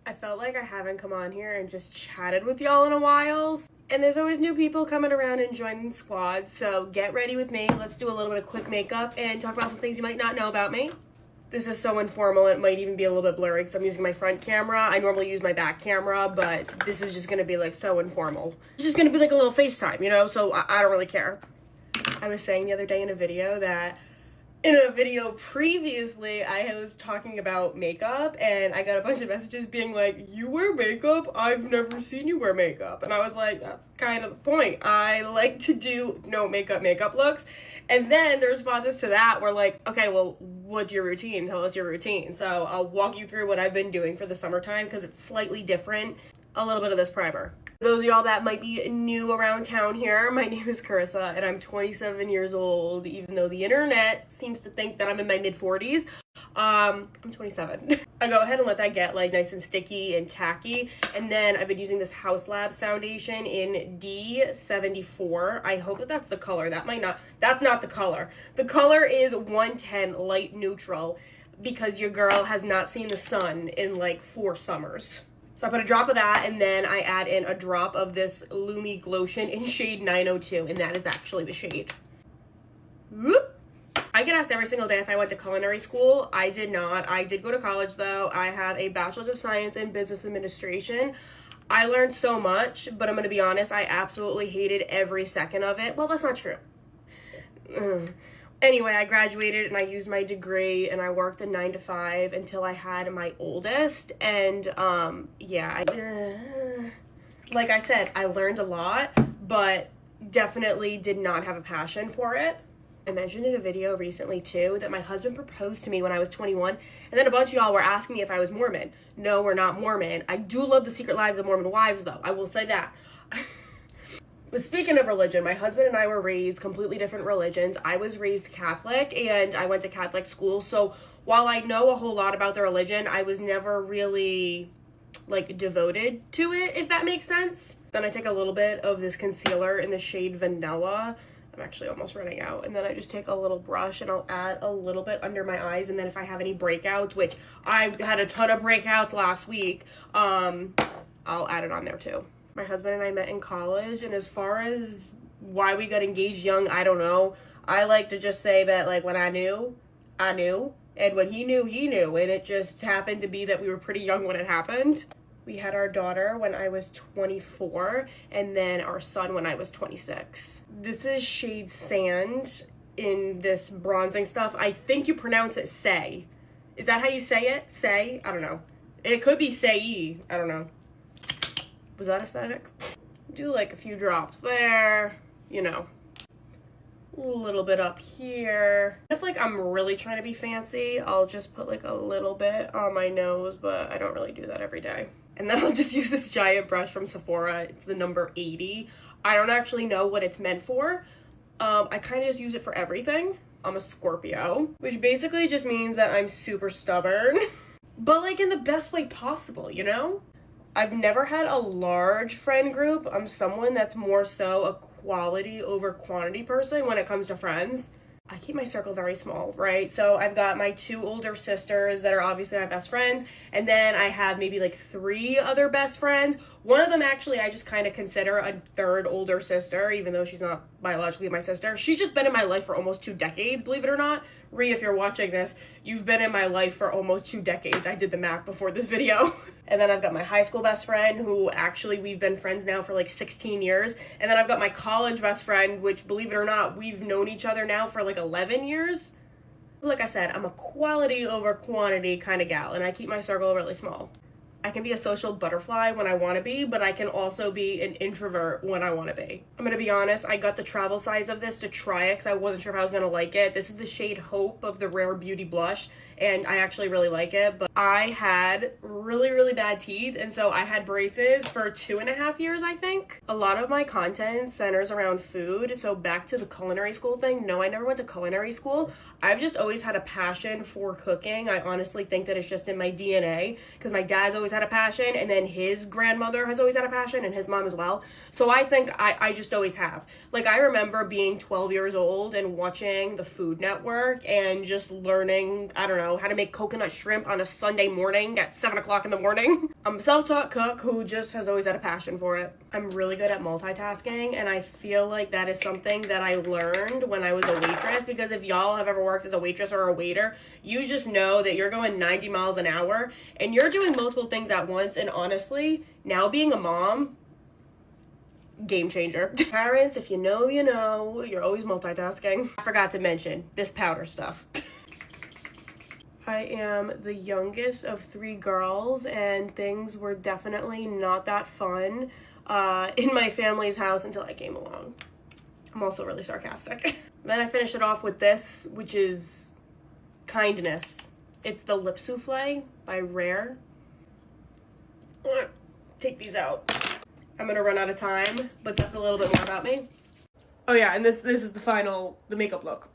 I felt like I haven't come on here and just chatted with y'all in a while. And there's always new people coming around and joining the squad, so get ready with me. Let's do a little bit of quick makeup and talk about some things you might not know about me. This is so informal, it might even be a little bit blurry because I'm using my front camera. I normally use my back camera, but this is just gonna be like so informal. It's just gonna be like a little FaceTime, you know, so I don't really care. I was saying the other day in a video that in a video previously, I was talking about makeup, and I got a bunch of messages being like, you wear makeup? I've never seen you wear makeup. And I was like, that's kind of the point. I like to do no makeup looks. And then the responses to that were like, okay, well, what's your routine? Tell us your routine. So I'll walk you through what I've been doing for the summertime because it's slightly different. A little bit of this primer. For those of y'all that might be new around town here, my name is Carissa and I'm 27 years old, even though the internet seems to think that I'm in my mid-40s. I'm 27. I go ahead and let that get like nice and sticky and tacky, and then I've been using this House Labs foundation in D74. I hope that that's the color. That's not the color. The color is 110 light neutral because your girl has not seen the sun in like 4 summers. So I put a drop of that, and then I add in a drop of this Lumi Glotion in shade 902, and that is actually the shade. Whoop. I get asked every single day if I went to culinary school. I did not. I did go to college, though. I have a Bachelor's of Science in Business Administration. I learned so much, but I'm going to be honest, I absolutely hated every second of it. Well, that's not true. Anyway, I graduated and I used my degree and I worked a 9 to 5 until I had my oldest. And like I said, I learned a lot, but definitely did not have a passion for it. I mentioned in a video recently too that my husband proposed to me when I was 21, and then a bunch of y'all were asking me if I was Mormon. No, we're not Mormon. I do love the Secret Lives of Mormon Wives though, I will say that. But speaking of religion, my husband and I were raised completely different religions. I was raised Catholic and I went to Catholic school. So while I know a whole lot about the religion, I was never really like devoted to it, if that makes sense. Then I take a little bit of this concealer in the shade Vanilla. I'm actually almost running out. And then I just take a little brush and I'll add a little bit under my eyes. And then if I have any breakouts, which I had a ton of breakouts last week, I'll add it on there too. My husband and I met in college, and as far as why we got engaged young, I don't know. I like to just say that, like, when I knew, and when he knew, and it just happened to be that we were pretty young when it happened. We had our daughter when I was 24, and then our son when I was 26. This is shade Sand in this bronzing stuff. I think you pronounce it Say. Is that how you say it? Say? I don't know. It could be Say. I don't know. Was that aesthetic? Do like a few drops there, you know, a little bit up here. If like I'm really trying to be fancy, I'll just put like a little bit on my nose, but I don't really do that every day. And then I'll just use this giant brush from Sephora. It's the number 80. I don't actually know what it's meant for. I kind of just use it for everything. I'm a Scorpio, which basically just means that I'm super stubborn, but like in the best way possible, you know? I've never had a large friend group. I'm someone that's more so a quality over quantity person when it comes to friends. I keep my circle very small, right? So I've got my 2 older sisters that are obviously my best friends, and then I have maybe like 3 other best friends. One of them actually I just kind of consider a third older sister, even though she's not biologically my sister. She's just been in my life for almost 2 decades, believe it or not. Rhea, if you're watching this, you've been in my life for almost 2 decades. I did the math before this video. And then I've got my high school best friend, who actually we've been friends now for like 16 years. And then I've got my college best friend, which believe it or not, we've known each other now for like 11 years. Like I said, I'm a quality over quantity kind of gal, and I keep my circle really small. I can be a social butterfly when I want to be, but I can also be an introvert when I want to be. I'm going to be honest, I got the travel size of this to try it because I wasn't sure if I was going to like it. This is the shade Hope of the Rare Beauty Blush, and I actually really like it, but I had really, really bad teeth, and so I had braces for 2.5 years, I think. A lot of my content centers around food, so back to the culinary school thing. No, I never went to culinary school. I've just always had a passion for cooking. I honestly think that it's just in my DNA, because my dad's always had a passion, and then his grandmother has always had a passion, and his mom as well. So I think I just always have. Like, I remember being 12 years old and watching the Food Network and just learning, I don't know, how to make coconut shrimp on a Sunday morning at 7 o'clock in the morning. I'm a self-taught cook who just has always had a passion for it. I'm really good at multitasking, and I feel like that is something that I learned when I was a waitress, because if y'all have ever worked as a waitress or a waiter, you just know that you're going 90 miles an hour and you're doing multiple things at once. And honestly, now being a mom, game changer. Parents, if you know, you know, you're always multitasking. I forgot to mention this powder stuff. I am the youngest of 3 girls, and things were definitely not that fun in my family's house until I came along. I'm also really sarcastic. Then I finish it off with this, which is kindness. It's the lip souffle by Rare. Take these out. I'm gonna run out of time, but that's a little bit more about me. Oh yeah, and this is the makeup look.